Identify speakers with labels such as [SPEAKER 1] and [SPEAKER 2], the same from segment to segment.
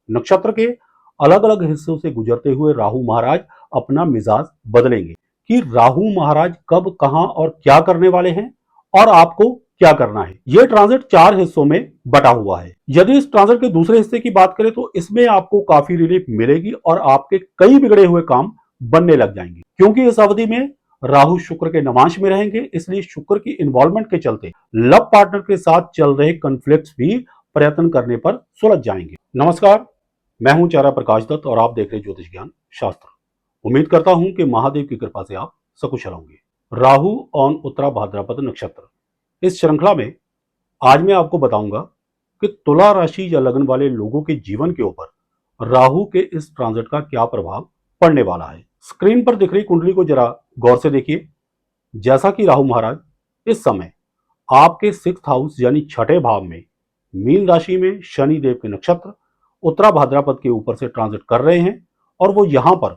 [SPEAKER 1] नक्षत्र के अलग अलग हिस्सों से गुजरते हुए राहु महाराज अपना मिजाज बदलेंगे कि राहु महाराज कब, कहां और क्या करने वाले हैं और आपको क्या करना है। यह ट्रांजिट 4 हिस्सों में बटा हुआ है। यदि इस ट्रांजिट के दूसरे हिस्से की बात करें तो इसमें आपको काफी रिलीफ मिलेगी और आपके कई बिगड़े हुए काम बनने लग जाएंगे, क्योंकि इस अवधि में राहु शुक्र के नवांश में रहेंगे। इसलिए शुक्र की इन्वॉल्वमेंट के चलते लव पार्टनर के साथ चल रहे कॉन्फ्लिक्ट्स भी प्रयत्न करने पर सुलझ जाएंगे। नमस्कार, मैं हूं चारा प्रकाश दत्त और आप देख रहे ज्योतिष ज्ञान शास्त्र। उम्मीद करता हूं कि महादेव की कृपा से आप सकुशल होंगे। राहु और उत्तरा भाद्रपद नक्षत्र, इस श्रृंखला में आज मैं आपको बताऊंगा कि तुला राशि या लग्न वाले लोगों के जीवन के ऊपर राहु के इस ट्रांजिट का क्या प्रभाव पड़ने वाला है। स्क्रीन पर दिख रही कुंडली को जरा गौर से देखिए। जैसा कि राहु महाराज इस समय आपके 6th हाउस यानी छठे भाव में मीन राशि में शनि देव के नक्षत्र उत्तरा भाद्रपद के ऊपर से ट्रांजिट कर रहे हैं और वो यहां पर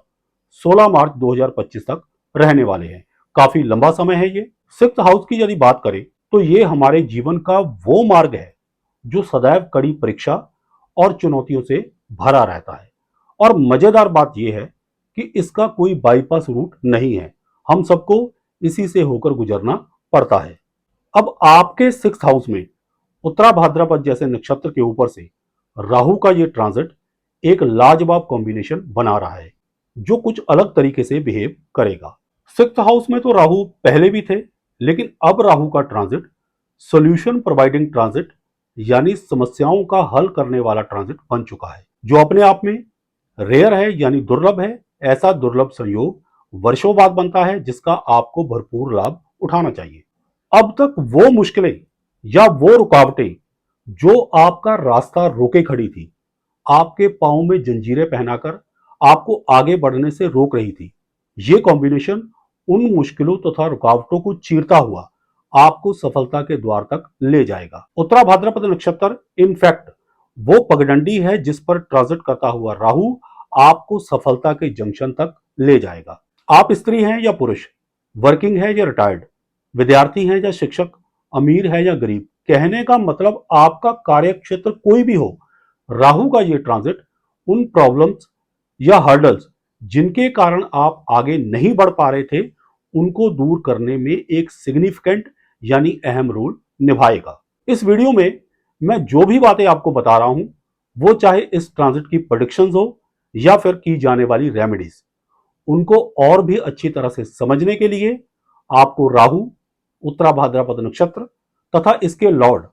[SPEAKER 1] 16 मार्च 2025 तक रहने वाले हैं। काफी लंबा समय है ये। 6th हाउस की यदि बात करें तो ये हमारे जीवन का वो मार्ग है जो सदैव कड़ी परीक्षा और चुनौतियों से भरा रहता है। और मजेदार बात यह है कि इसका कोई बाईपास रूट नहीं है, हम सबको इसी से होकर गुजरना पड़ता है। अब आपके 6th हाउस में उत्तरा भाद्रपद जैसे नक्षत्र के ऊपर से राहु का ये ट्रांजिट एक लाजवाब कॉम्बिनेशन बना रहा है जो कुछ अलग तरीके से बिहेव करेगा। 6th हाउस में तो राहु पहले भी थे, लेकिन अब राहु का ट्रांजिट सॉल्यूशन प्रोवाइडिंग ट्रांजिट यानी समस्याओं का हल करने वाला ट्रांजिट बन चुका है, जो अपने आप में रेयर है यानी दुर्लभ है। ऐसा दुर्लभ संयोग वर्षों बाद बनता है जिसका आपको भरपूर लाभ उठाना चाहिए। अब तक वो मुश्किलें या वो रुकावटें जो आपका रास्ता रोके खड़ी थी, आपके पांव में जंजीरें पहनाकर आपको आगे बढ़ने से रोक रही थी, ये कॉम्बिनेशन उन मुश्किलों तथा रुकावटों को चीरता हुआ आपको सफलता के द्वार तक ले जाएगा। उत्तरा भाद्रपद नक्षत्र इनफैक्ट वो पगडंडी है जिस पर ट्रांजिट करता हुआ राहु आपको सफलता के जंक्शन तक ले जाएगा। आप स्त्री हैं या पुरुष, वर्किंग है या रिटायर्ड, विद्यार्थी हैं या शिक्षक, अमीर है या गरीब, कहने का मतलब आपका कार्य क्षेत्र कोई भी हो, राहु का ये ट्रांजिट उन प्रॉब्लम्स या हर्डल्स जिनके कारण आप आगे नहीं बढ़ पा रहे थे, उनको दूर करने में एक सिग्निफिकेंट यानी अहम रोल निभाएगा। इस वीडियो में मैं जो भी बातें आपको बता रहा हूं, वो चाहे इस ट्रांजिट की प्रेडिक्शंस हो या फिर की जाने वाली रेमेडीज, उनको और भी अच्छी तरह से समझने के लिए आपको राहु, उत्तरा भाद्रपद नक्षत्र तथा इसके लॉर्ड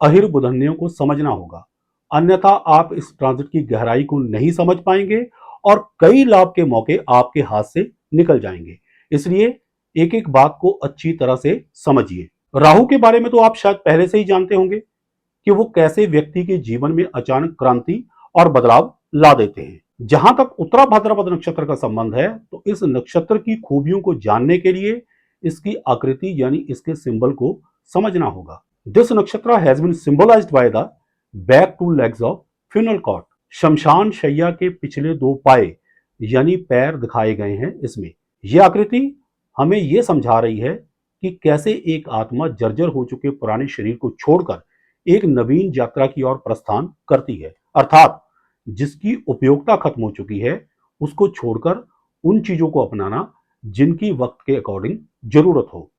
[SPEAKER 1] अहिर बुधन्यों को समझना होगा। अन्यथा आप इस ट्रांजिट की गहराई को नहीं समझ पाएंगे और कई लाभ के मौके आपके हाथ से निकल जाएंगे। इसलिए एक एक बात को अच्छी तरह से समझिए। राहु के बारे में तो आप शायद पहले से ही जानते होंगे कि वो कैसे व्यक्ति के जीवन में अचानक क्रांति और बदलाव ला देते हैं। जहां तक उत्तरा भाद्रपद नक्षत्र का संबंध है तो इस नक्षत्र की खूबियों को जानने के लिए इसकी आकृति यानी इसके सिंबल को समझना होगा। दिस नक्षत्र has been symbolised by the back 2 legs of funeral cot. शमशान शैया के पिछले 2 पाए यानी पैर दिखाए गए हैं इसमें। यह आकृति हमें यह समझा रही है कि कैसे एक आत्मा जर्जर हो चुके पुराने शरीर को छोड़कर एक नवीन यात्रा की ओर प्रस्थान करती है, अर्थात जिसकी उपयोगिता खत्म हो चुकी है उसको छोड़कर उन चीजों को अपनाना जिनकी वक्त के अकॉर्डिंग जरूरत हो।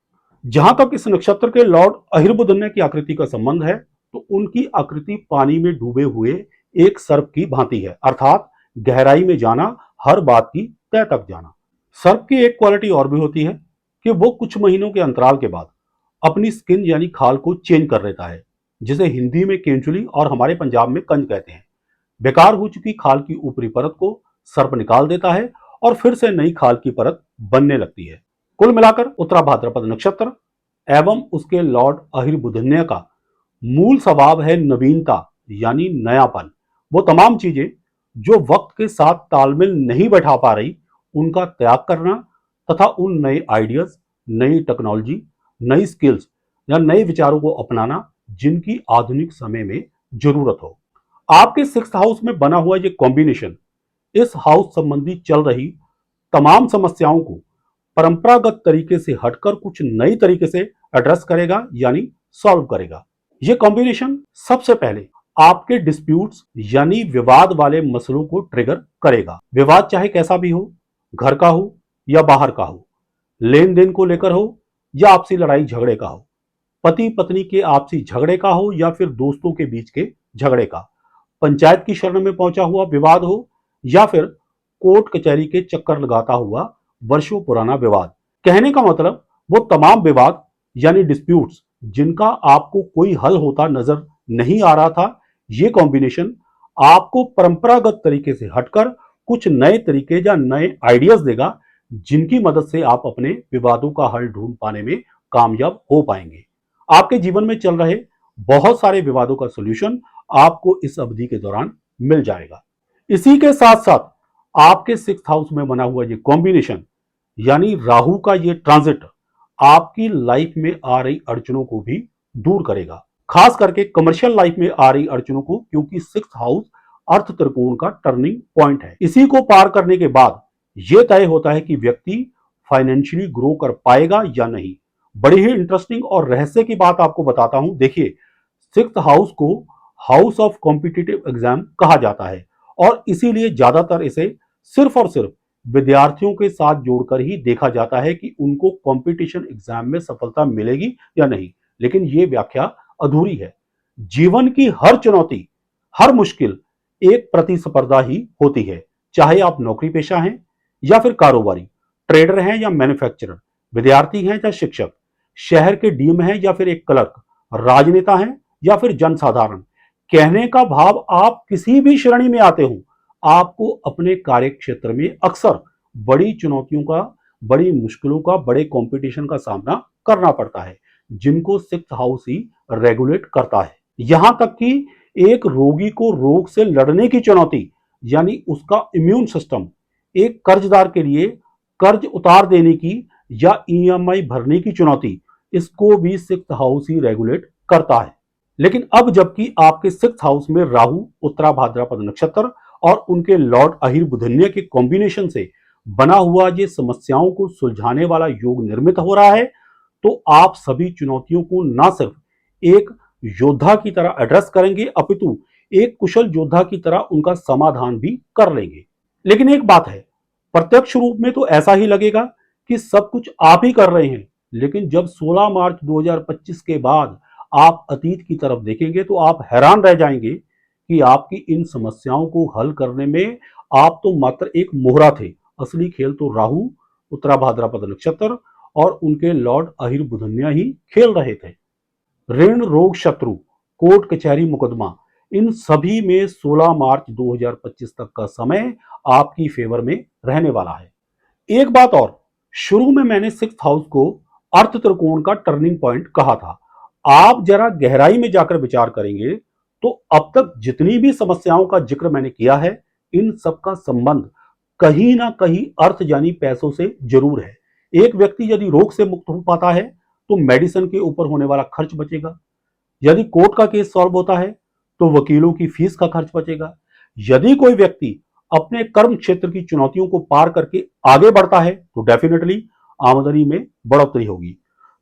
[SPEAKER 1] जहां तक इस नक्षत्र के लॉर्ड अहिर्बुधन्य की आकृति का संबंध है तो उनकी आकृति पानी में डूबे हुए एक सर्प की भांति है, अर्थात गहराई में जाना, हर बात की तह तक जाना। सर्प की एक क्वालिटी और भी होती है कि वो कुछ महीनों के अंतराल के बाद अपनी स्किन यानी खाल को चेंज कर लेता है, जिसे हिंदी में केंचुली और हमारे पंजाब में कंज कहते हैं। बेकार हो चुकी खाल की ऊपरी परत को सर्प निकाल देता है और फिर से नई खाल की परत बनने लगती है। कुल मिलाकर उत्तरा भाद्रपद नक्षत्र एवं उसके लॉर्ड अहिर्बुधन्य का मूल स्वभाव है नवीनता यानी नयापन। वो तमाम चीजें जो वक्त के साथ तालमेल नहीं बैठा पा रही, उनका त्याग करना तथा उन नए आइडियाज, नई टेक्नोलॉजी, नई स्किल्स या नए विचारों को अपनाना जिनकी आधुनिक समय में जरूरत हो। आपके 6th हाउस में बना हुआ ये कॉम्बिनेशन इस हाउस संबंधी चल रही तमाम समस्याओं को परंपरागत तरीके से हटकर कुछ नई तरीके से एड्रेस करेगा यानी सॉल्व करेगा। यह कॉम्बिनेशन सबसे पहले आपके डिस्प्यूट्स यानी विवाद वाले मसलों को ट्रिगर करेगा। विवाद चाहे कैसा भी हो, घर का हो या बाहर का हो, लेन देन को लेकर हो या आपसी लड़ाई झगड़े का हो, पति पत्नी के आपसी झगड़े का हो या फिर दोस्तों के बीच के झगड़े का, पंचायत की शरण में पहुंचा हुआ विवाद हो या फिर कोर्ट कचहरी के चक्कर लगाता हुआ वर्षों पुराना विवाद। कहने का मतलब वो तमाम विवाद यानी डिस्प्यूट्स जिनका आपको कोई हल होता नजर नहीं आ रहा था, ये कॉम्बिनेशन आपको परंपरागत तरीके से हटकर कुछ नए तरीके या नए आइडियाज देगा, जिनकी मदद से आप अपने विवादों का हल ढूंढ पाने में कामयाब हो पाएंगे। आपके जीवन में चल रहे बहुत सारे विवादों का सॉल्यूशन आपको इस अवधि के दौरान मिल जाएगा। इसी के साथ साथ आपके सिक्स्थ हाउस में बना हुआ ये कॉम्बिनेशन यानी राहु का ये ट्रांजिट आपकी लाइफ में आ रही अड़चनों को भी दूर करेगा, खास करके कमर्शियल लाइफ में आ रही अड़चनों को, क्योंकि सिक्स्थ हाउस अर्थ त्रिकोण का टर्निंग पॉइंट है। इसी को पार करने के बाद यह तय होता है कि व्यक्ति फाइनेंशियली ग्रो कर पाएगा या नहीं। बड़ी ही इंटरेस्टिंग और रहस्य की बात आपको बताता हूं। देखिए, सिक्स्थ हाउस को हाउस ऑफ कॉम्पिटिटिव एग्जाम कहा जाता है और इसीलिए ज्यादातर इसे सिर्फ और सिर्फ विद्यार्थियों के साथ जोड़कर ही देखा जाता है कि उनको कंपटीशन एग्जाम में सफलता मिलेगी या नहीं। लेकिन यह व्याख्या अधूरी है। जीवन की हर चुनौती, हर मुश्किल एक प्रतिस्पर्धा ही होती है, चाहे आप नौकरी पेशा हैं या फिर कारोबारी, ट्रेडर हैं या मैन्युफैक्चरर, विद्यार्थी हैं या शिक्षक, शहर के डीएम हैं या फिर एक क्लर्क, राजनेता हैं या फिर जनसाधारण। कहने का भाव आप किसी भी श्रेणी में आते हो, आपको अपने कार्य क्षेत्र में अक्सर बड़ी चुनौतियों का, बड़ी मुश्किलों का, बड़े कंपटीशन का सामना करना पड़ता है, जिनको सिक्स्थ हाउस ही रेगुलेट करता है। यहां तक कि एक रोगी को रोग से लड़ने की चुनौती यानी उसका इम्यून सिस्टम, एक कर्जदार के लिए कर्ज उतार देने की या ईएमआई भरने की चुनौती, इसको भी सिक्स्थ हाउस ही रेगुलेट करता है। लेकिन अब जबकि आपके सिक्स्थ हाउस में राहु उत्तरा भाद्रपद नक्षत्र और उनके लॉर्ड अहिर बुधन्य के कॉम्बिनेशन से बना हुआ ये समस्याओं को सुलझाने वाला योग निर्मित हो रहा है, तो आप सभी चुनौतियों को न सिर्फ एक योद्धा की तरह एड्रेस करेंगे, अपितु एक कुशल योद्धा की तरह उनका समाधान भी कर लेंगे। लेकिन एक बात है, प्रत्यक्ष रूप में तो ऐसा ही लगेगा कि सब कुछ आप ही कर रहे हैं, लेकिन जब 16 मार्च 2025 के बाद आप अतीत की तरफ देखेंगे तो आप हैरान रह जाएंगे कि आपकी इन समस्याओं को हल करने में आप तो मात्र एक मोहरा थे। असली खेल तो राहु, उत्तरा भाद्रपद नक्षत्र और उनके लॉर्ड अहिर बुधन्या ही खेल रहे थे। ऋण, रोग, शत्रु, कोर्ट कचहरी, मुकदमा, इन सभी में 16 मार्च 2025 तक का समय आपकी फेवर में रहने वाला है। एक बात और, शुरू में मैंने सिक्स्थ हाउस को अर्थ त्रिकोण का टर्निंग पॉइंट कहा था। आप जरा गहराई में जाकर विचार करेंगे तो अब तक जितनी भी समस्याओं का जिक्र मैंने किया है, इन सब का संबंध कहीं ना कहीं अर्थ यानी पैसों से जरूर है। एक व्यक्ति यदि रोग से मुक्त हो पाता है तो मेडिसिन के ऊपर होने वाला खर्च बचेगा। यदि कोर्ट का केस सॉल्व होता है तो वकीलों की फीस का खर्च बचेगा। यदि कोई व्यक्ति अपने कर्म क्षेत्र की चुनौतियों को पार करके आगे बढ़ता है तो डेफिनेटली आमदनी में बढ़ोतरी होगी।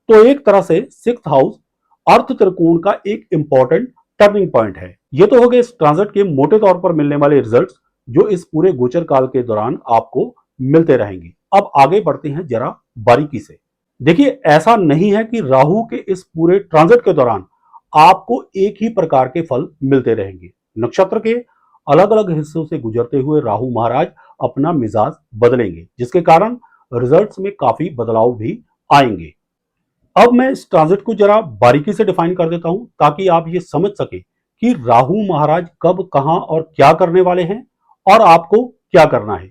[SPEAKER 1] तो एक तरह से सिक्स्थ हाउस अर्थ त्रिकोण का एक इंपॉर्टेंट टर्निंग पॉइंट है। ये तो हो गए इस ट्रांजिट के मोटे तौर पर मिलने वाले रिजल्ट्स, जो इस पूरे गोचर काल के दौरान आपको मिलते रहेंगे। अब आगे बढ़ते हैं जरा बारीकी से। देखिए, ऐसा नहीं है कि राहु के इस पूरे ट्रांजिट के दौरान आपको एक ही प्रकार के फल मिलते रहेंगे। नक्षत्र के अलग अलग हिस्सों से गुजरते हुए राहु महाराज अपना मिजाज बदलेंगे, जिसके कारण रिजल्ट्स में काफी बदलाव भी आएंगे। अब मैं इस ट्रांजिट को जरा बारीकी से डिफाइन कर देता हूं ताकि आप ये समझ सके कि राहु महाराज कब, कहां और क्या करने वाले हैं और आपको क्या करना है,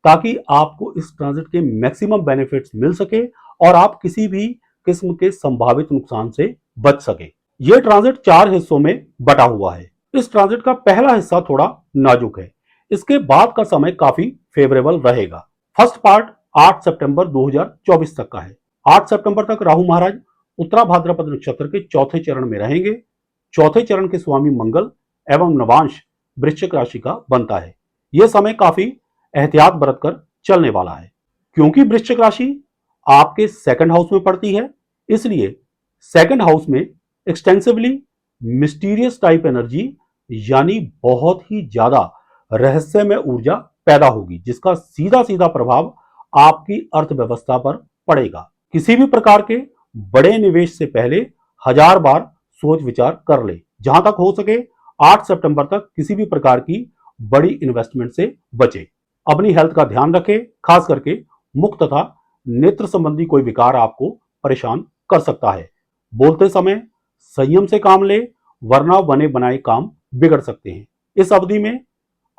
[SPEAKER 1] ताकि आपको इस ट्रांजिट के मैक्सिमम बेनिफिट्स मिल सके और आप किसी भी किस्म के संभावित नुकसान से बच सके। यह ट्रांजिट 4 हिस्सों में बटा हुआ है। इस ट्रांजिट का पहला हिस्सा थोड़ा नाजुक है, इसके बाद का समय काफी फेवरेबल रहेगा। फर्स्ट पार्ट 8 सितंबर 2024 तक का है। 8 सितंबर तक राहु महाराज उत्तरा भाद्रपद नक्षत्र के चौथे चरण में रहेंगे। चौथे चरण के स्वामी मंगल एवं नवांश वृश्चिक राशि का बनता है। यह समय काफी एहतियात बरतकर चलने वाला है, क्योंकि वृश्चिक राशि आपके सेकंड हाउस में पड़ती है, इसलिए सेकंड हाउस में एक्सटेंसिवली मिस्टीरियस टाइप एनर्जी यानी बहुत ही ज्यादा रहस्यमय ऊर्जा पैदा होगी, जिसका सीधा सीधा प्रभाव आपकी अर्थव्यवस्था पर पड़ेगा। किसी भी प्रकार के बड़े निवेश से पहले 1000 बार सोच विचार कर ले। जहां तक हो सके 8 सितंबर तक किसी भी प्रकार की बड़ी इन्वेस्टमेंट से बचे। अपनी हेल्थ का ध्यान रखें, खास करके मुख तथा नेत्र संबंधी कोई विकार आपको परेशान कर सकता है। बोलते समय संयम से काम ले, वरना बने बनाए काम बिगड़ सकते हैं। इस अवधि में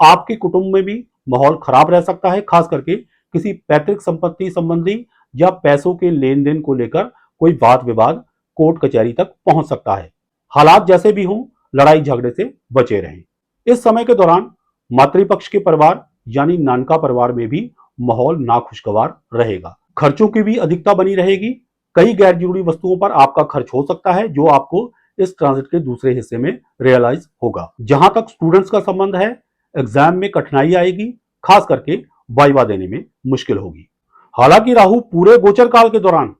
[SPEAKER 1] आपके कुटुंब में भी माहौल खराब रह सकता है, खास करके किसी पैतृक संपत्ति संबंधी या पैसों के लेन देन को लेकर कोई वाद विवाद कोर्ट कचहरी तक पहुंच सकता है। हालात जैसे भी हों, लड़ाई झगड़े से बचे रहें। इस समय के दौरान मातृपक्ष के परिवार यानी नानका परिवार में भी माहौल नाखुशगवार रहेगा। खर्चों की भी अधिकता बनी रहेगी। कई गैर जरूरी वस्तुओं पर आपका खर्च हो सकता है, जो आपको इस ट्रांजिट के दूसरे हिस्से में रियलाइज होगा। जहां तक स्टूडेंट्स का संबंध है, एग्जाम में कठिनाई आएगी, खास करके वाइवा देने में मुश्किल होगी। हालांकि राहु पूरे गोचर काल के दौरान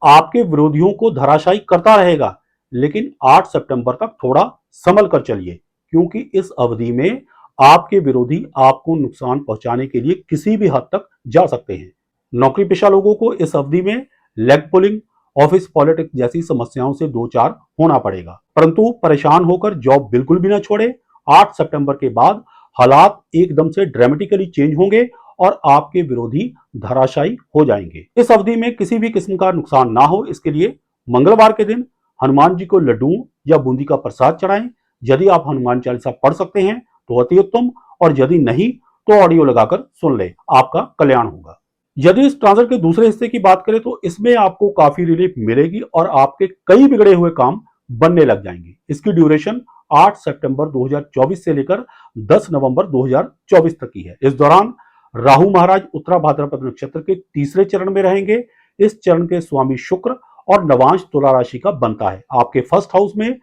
[SPEAKER 1] आपके विरोधियों को धराशायी करता रहेगा, लेकिन 8 सितंबर तक थोड़ा संभल कर चलिए, क्योंकि इस अवधि में आपके विरोधी आपको नुकसान पहुंचाने के लिए किसी भी हद तक जा सकते हैं। नौकरी पेशा लोगों को इस अवधि में लेग पुलिंग, ऑफिस पॉलिटिक्स जैसी समस्याओं से दो चार होना पड़ेगा, परंतु परेशान होकर जॉब बिल्कुल भी ना छोड़े। 8 सितंबर के बाद हालात एकदम से ड्रामेटिकली चेंज होंगे और आपके विरोधी धराशायी हो जाएंगे। इस अवधि में किसी भी किस्म का नुकसान ना हो, इसके लिए मंगलवार के दिन हनुमान जी को लड्डू या बूंदी का प्रसाद चढ़ाएं। यदि आप हनुमान चालीसा पढ़ सकते हैं तो अति उत्तम, और यदि नहीं तो ऑडियो लगाकर सुन ले, आपका कल्याण होगा। यदि इस ट्रांजिट के दूसरे हिस्से की बात करें तो इसमें आपको काफी रिलीफ मिलेगी और आपके कई बिगड़े हुए काम बनने लग जाएंगे। इसकी ड्यूरेशन 8 सितंबर 2024 से लेकर 10 नवंबर 2024 तक की है। इस दौरान राहु महाराज उत्तरा भाद्रपद नक्षत्र के तीसरे चरण में रहेंगे। इस चरण के स्वामी शुक्र और नवांश तुला राशि का बनता है। आपके फर्स्ट हाउस में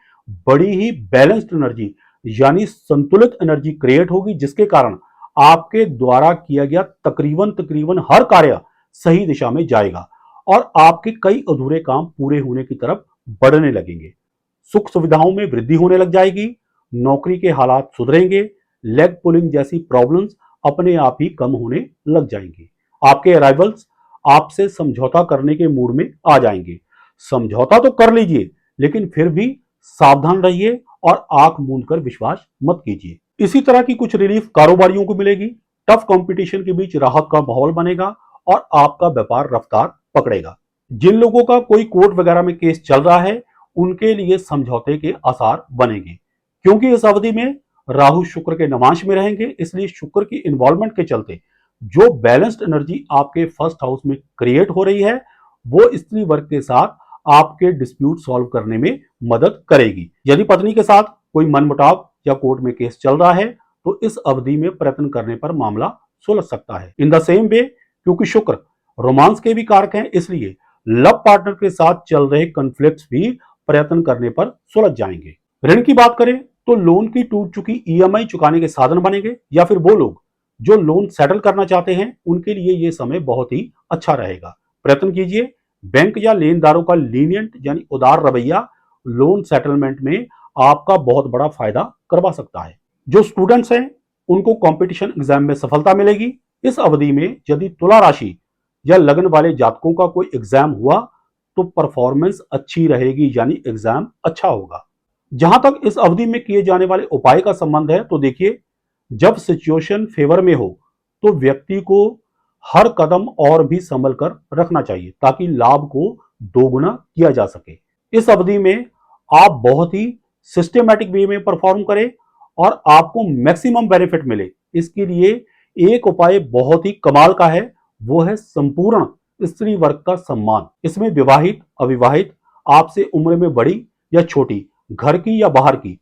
[SPEAKER 1] बड़ी ही बैलेंस्ड एनर्जी यानी संतुलित एनर्जी क्रिएट होगी, जिसके कारण आपके द्वारा किया गया तकरीबन हर कार्य सही दिशा में जाएगा और आपके कई अधूरे काम पूरे होने की तरफ बढ़ने लगेंगे। सुख सुविधाओं में वृद्धि होने लग जाएगी। नौकरी के हालात सुधरेंगे। लेग पुलिंग जैसी प्रॉब्लम्स अपने आप ही कम होने लग जाएंगे। आपके अराइवल्स आपसे समझौता करने के मूड में आ जाएंगे। समझौता तो कर लीजिए, लेकिन फिर भी सावधान रहिए और आंख मूंद कर विश्वास मत कीजिए। इसी तरह की कुछ रिलीफ कारोबारियों को मिलेगी। टफ कंपटीशन के बीच राहत का माहौल बनेगा और आपका व्यापार रफ्तार पकड़ेगा। जिन लोगों का कोई कोर्ट वगैरह में केस चल रहा है, उनके लिए समझौते के आसार बनेंगे, क्योंकि इस अवधि में राहु शुक्र के नवांश में रहेंगे। इसलिए शुक्र की इन्वॉल्वमेंट के चलते जो बैलेंस्ड एनर्जी आपके फर्स्ट हाउस में क्रिएट हो रही है, वो स्त्री वर्ग के साथ आपके डिस्प्यूट सॉल्व करने में मदद करेगी। यदि पत्नी के साथ कोई मनमुटाव या कोर्ट में केस चल रहा है, तो इस अवधि में प्रयत्न करने पर मामला सुलझ सकता है। इन द सेम वे, क्योंकि शुक्र रोमांस के भी कारक हैं, इसलिए लव पार्टनर के साथ चल रहे कॉन्फ्लिक्ट्स भी प्रयत्न करने पर सुलझ जाएंगे। ऋण की बात करें तो लोन की टूट चुकी ईएमआई चुकाने के साधन बनेंगे, या फिर वो लोग जो लोन सेटल करना चाहते हैं, उनके लिए यह समय बहुत ही अच्छा रहेगा। प्रयत्न कीजिए। बैंक या लेनदारों का लीनियंट यानी उदार रवैया लोन सेटलमेंट में आपका बहुत बड़ा फायदा करवा सकता है। जो स्टूडेंट्स हैं, उनको कंपटीशन एग्जाम में सफलता मिलेगी। इस अवधि में यदि तुला राशि या लगन वाले जातकों का कोई एग्जाम हुआ तो परफॉर्मेंस अच्छी रहेगी, यानी एग्जाम अच्छा होगा। जहां तक इस अवधि में किए जाने वाले उपाय का संबंध है, तो देखिए, जब सिचुएशन फेवर में हो तो व्यक्ति को हर कदम और भी संभल कर रखना चाहिए, ताकि लाभ को दोगुना किया जा सके। इस अवधि में आप बहुत ही सिस्टमैटिक वे में परफॉर्म करें और आपको मैक्सिमम बेनिफिट मिले। इसके लिए एक उपाय बहुत ही कमाल का है, वो है संपूर्ण स्त्री वर्ग का सम्मान। इसमें विवाहित, अविवाहित, आपसे उम्र में बड़ी या छोटी, घर की या बाहर की,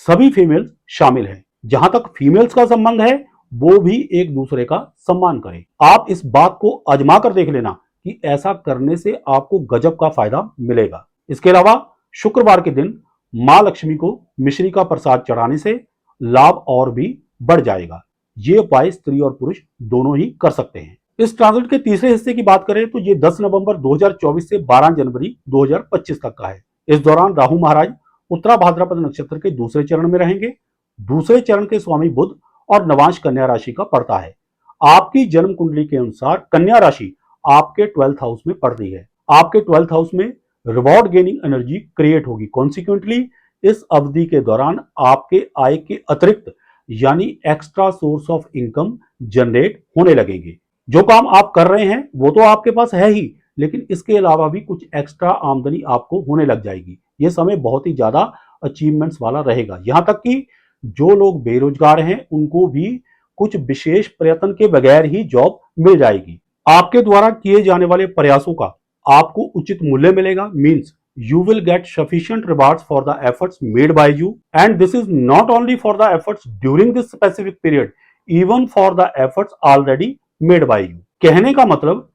[SPEAKER 1] सभी फीमेल्स शामिल हैं। जहां तक फीमेल्स का संबंध है, वो भी एक दूसरे का सम्मान करें। आप इस बात को आजमा कर देख लेना कि ऐसा करने से आपको गजब का फायदा मिलेगा। इसके अलावा शुक्रवार के दिन मां लक्ष्मी को मिश्री का प्रसाद चढ़ाने से लाभ और भी बढ़ जाएगा। ये उपाय स्त्री और पुरुष दोनों ही कर सकते हैं। इस ट्रांजिट के तीसरे हिस्से की बात करें तो ये 10 नवंबर 2024 से 12 जनवरी 2025 तक का है। इस दौरान राहु महाराज उत्तरा भाद्रपद नक्षत्र के दूसरे चरण में रहेंगे। दूसरे चरण के स्वामी बुध और नवांश कन्या राशि का पड़ता है। आपकी जन्म कुंडली के अनुसार कन्या राशि आपके 12th हाउस में पड़ती है। आपके 12th हाउस में रिवॉर्ड गेनिंग एनर्जी क्रिएट होगी। कॉन्सिक्वेंटली इस अवधि के दौरान आपके आय के अतिरिक्त यानी extra source of income generate होने लगेंगे। जो काम आप कर रहे हैं वो तो आपके पास है ही, लेकिन इसके अलावा भी कुछ एक्स्ट्रा आमदनी आपको होने लग जाएगी। ये समय बहुत ही ज्यादा अचीवमेंट्स वाला रहेगा। यहां तक कि जो लोग बेरोजगार हैं उनको भी कुछ विशेष प्रयत्न के बगैर ही जॉब मिल जाएगी। आपके द्वारा किए जाने वाले प्रयासों का आपको उचित मूल्य मिलेगा। Means you will get sufficient rewards for the efforts made by you, and this is not only for the efforts during this specific period, even for the efforts already made by you। कहने का मतलब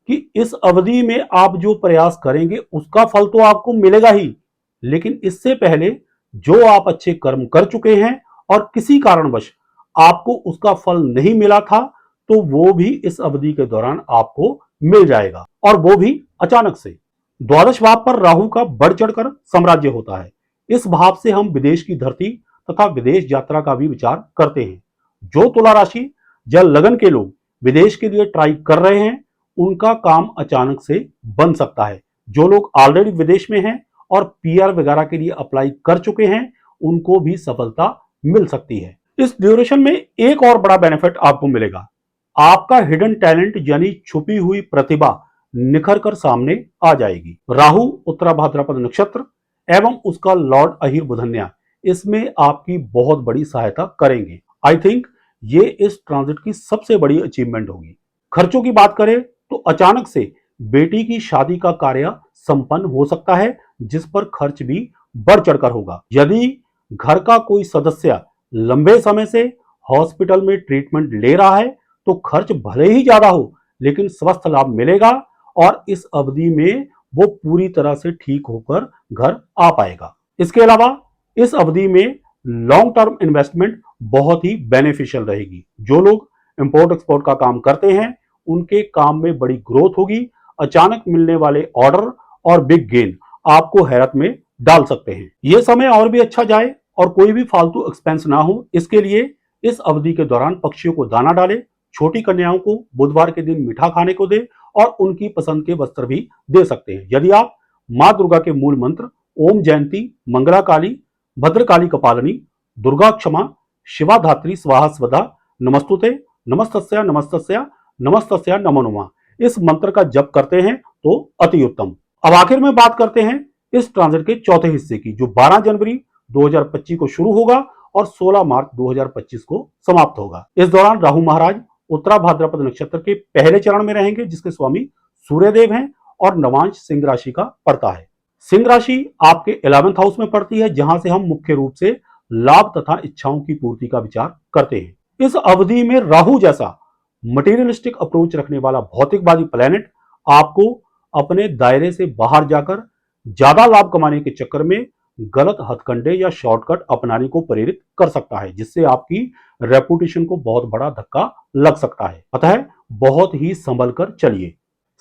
[SPEAKER 1] कि इस अवधि में आप जो प्रयास करेंगे उसका फल तो आपको मिलेगा ही, लेकिन इससे पहले जो आप अच्छे कर्म कर चुके हैं और किसी कारणवश आपको उसका फल नहीं मिला था, तो वो भी इस अवधि के दौरान आपको मिल जाएगा, और वो भी अचानक से। द्वादश भाव पर राहु का बढ़ चढ़कर साम्राज्य होता है। इस भाव से हम विदेश की धरती तथा विदेश यात्रा का भी विचार करते हैं। जो तुला राशि या लगन के लोग विदेश के लिए ट्राई कर रहे हैं उनका काम अचानक से बन सकता है। जो लोग ऑलरेडी विदेश में हैं और पीआर वगैरह के लिए अप्लाई कर चुके हैं उनको भी सफलता मिल सकती है। इस ड्यूरेशन में एक और बड़ा बेनिफिट आपको मिलेगा। आपका हिडन टैलेंट यानी छुपी हुई प्रतिभा निखर कर सामने आ जाएगी। राहु उत्तरा भाद्रपद नक्षत्र एवं उसका लॉर्ड अहिर बुधन्या इसमें आपकी बहुत बड़ी सहायता करेंगे। आई थिंक ये इस ट्रांजिट की सबसे बड़ी अचीवमेंट होगी। खर्चों की बात करें तो अचानक से बेटी की शादी का कार्य संपन्न हो सकता है, जिस पर खर्च भी बढ़ चढ़कर होगा। यदि घर का कोई सदस्य लंबे समय से हॉस्पिटल में ट्रीटमेंट ले रहा है तो खर्च भले ही ज्यादा हो लेकिन स्वस्थ लाभ मिलेगा और इस अवधि में वो पूरी तरह से ठीक होकर घर आ पाएगा। इसके अलावा इस अवधि में लॉन्ग टर्म इन्वेस्टमेंट बहुत ही बेनिफिशियल रहेगी। जो लोग इंपोर्ट एक्सपोर्ट का काम करते हैं उनके काम में बड़ी ग्रोथ होगी। अचानक मिलने वाले ऑर्डर और बिग गेन आपको हैरत में डाल सकते हैं। यह समय और भी अच्छा जाए और कोई भी फालतू एक्सपेंस ना हो, इसके लिए इस अवधि के दौरान पक्षियों को दाना डालें, छोटी कन्याओं को बुधवार के दिन मीठा खाने को दे और उनकी पसंद के वस्त्र भी दे सकते हैं। यदि आप मां दुर्गा के मूल मंत्र ओम जयंती, मंगला काली, भद्रकाली कपालिनी, दुर्गा क्षमा, शिवा धात्री स्वाहा स्वधा, नमस्तुते, नमस्तस्या नमस्तस्या नमस्तस्या नमो नमः इस मंत्र का जप करते हैं तो अति उत्तम। अब आखिर में बात करते हैं इस ट्रांजिट के चौथे हिस्से की, जो 12 जनवरी 2025 को शुरू होगा और 16 मार्च 2025 को समाप्त होगा। इस दौरान राहु महाराज उत्तरा भाद्रपद नक्षत्र के पहले चरण में रहेंगे, जिसके स्वामी सूर्यदेव हैं और नवांश सिंह राशि का पड़ता है। सिंह राशि आपके 11th हाउस में पड़ती है, जहां से हम मुख्य रूप से लाभ तथा इच्छाओं की पूर्ति का विचार करते हैं। इस अवधि में राहु जैसा मटेरियलिस्टिक अप्रोच रखने वाला भौतिकवादी प्लेनेट आपको अपने दायरे से बाहर जाकर ज्यादा लाभ कमाने के चक्कर में गलत हथकंडे या शॉर्टकट अपनाने को प्रेरित कर सकता है, जिससे आपकी रेपुटेशन को बहुत बड़ा धक्का लग सकता है। अतः बहुत ही संभल कर चलिए।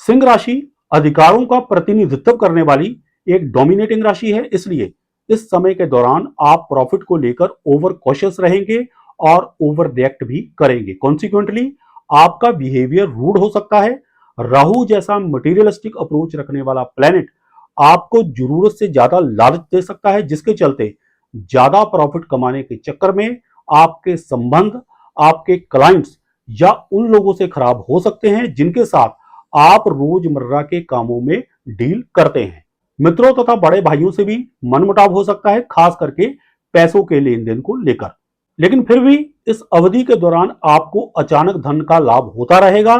[SPEAKER 1] सिंह राशि अधिकारों का प्रतिनिधित्व करने वाली एक डोमिनेटिंग राशि है, इसलिए इस समय के दौरान आप प्रॉफिट को लेकर ओवर कॉशियस रहेंगे और ओवर रिएक्ट भी करेंगे। कॉन्सिक्वेंटली आपका बिहेवियर रूड हो सकता है। राहु जैसा मटेरियलिस्टिक अप्रोच रखने वाला प्लेनेट आपको जरूरत से ज्यादा लालच दे सकता है, जिसके चलते ज्यादा प्रॉफिट कमाने के चक्कर में आपके संबंध आपके क्लाइंट्स या उन लोगों से खराब हो सकते हैं जिनके साथ आप रोजमर्रा के कामों में डील करते हैं। मित्रों तथा बड़े भाइयों से भी मनमुटाव हो सकता है, खास करके पैसों के लेन देन को लेकर। लेकिन फिर भी इस अवधि के दौरान आपको अचानक धन का लाभ होता रहेगा।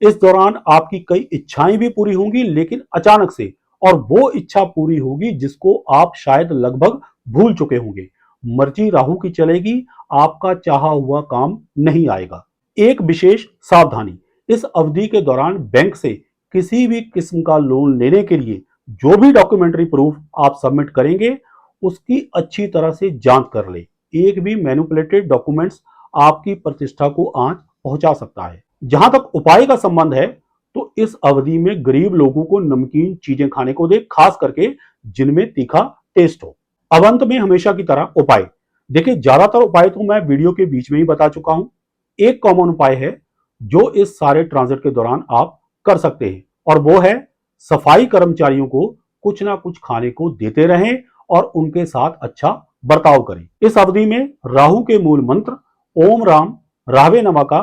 [SPEAKER 1] इस दौरान आपकी कई इच्छाएं भी पूरी होंगी, लेकिन अचानक से, और वो इच्छा पूरी होगी जिसको आप शायद लगभग भूल चुके होंगे। मर्जी राहु की चलेगी, आपका चाहा हुआ काम नहीं आएगा। एक विशेष सावधानी, इस अवधि के दौरान बैंक से किसी भी किस्म का लोन लेने के लिए जो भी डॉक्यूमेंट्री प्रूफ आप सबमिट करेंगे उसकी अच्छी तरह से जांच कर ले। एक भी मैनिपुलेटेड डॉक्यूमेंट्स आपकी प्रतिष्ठा को आंच पहुंचा सकता है। जहां तक उपाय का संबंध है तो इस अवधि में गरीब लोगों को नमकीन चीजें खाने को दे, खास करके जिनमें तीखा टेस्ट हो। अब अंत में हमेशा की तरह उपाय, देखिए, ज्यादातर उपाय तो मैं वीडियो के बीच में ही बता चुका हूं। एक कॉमन उपाय है जो इस सारे ट्रांजिट के दौरान आप कर सकते हैं, और वो है सफाई कर्मचारियों को कुछ ना कुछ खाने को देते रहें और उनके साथ अच्छा बर्ताव करें। इस अवधि में राहु के मूल मंत्र ओम राम रावे नमा का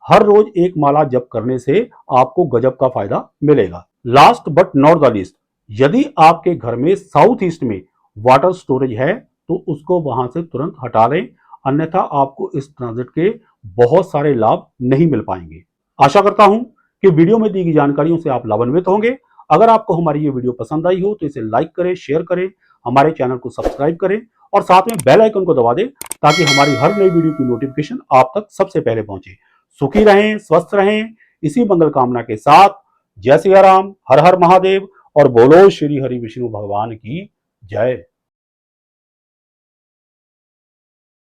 [SPEAKER 1] हर रोज एक माला जप करने से आपको गजब का फायदा मिलेगा। Last but not the least, यदि आपके घर में साउथ ईस्ट में वाटर स्टोरेज है तो उसको वहां से तुरंत हटा लें, अन्यथा आपको इस ट्रांजिट के बहुत सारे लाभ नहीं मिल पाएंगे। आशा करता हूं कि वीडियो में दी गई जानकारियों से आप लाभान्वित होंगे। अगर आपको हमारी ये वीडियो पसंद आई हो तो इसे लाइक करें, शेयर करें, हमारे चैनल को सब्सक्राइब करें और साथ में बेल आइकन को दबा दें ताकि हमारी हर नई वीडियो की नोटिफिकेशन आप तक सबसे पहले पहुंचे। सुखी रहें, स्वस्थ रहें, इसी मंगल कामना के साथ जय सिया राम, हर हर महादेव और बोलो श्री हरि विष्णु भगवान की जय।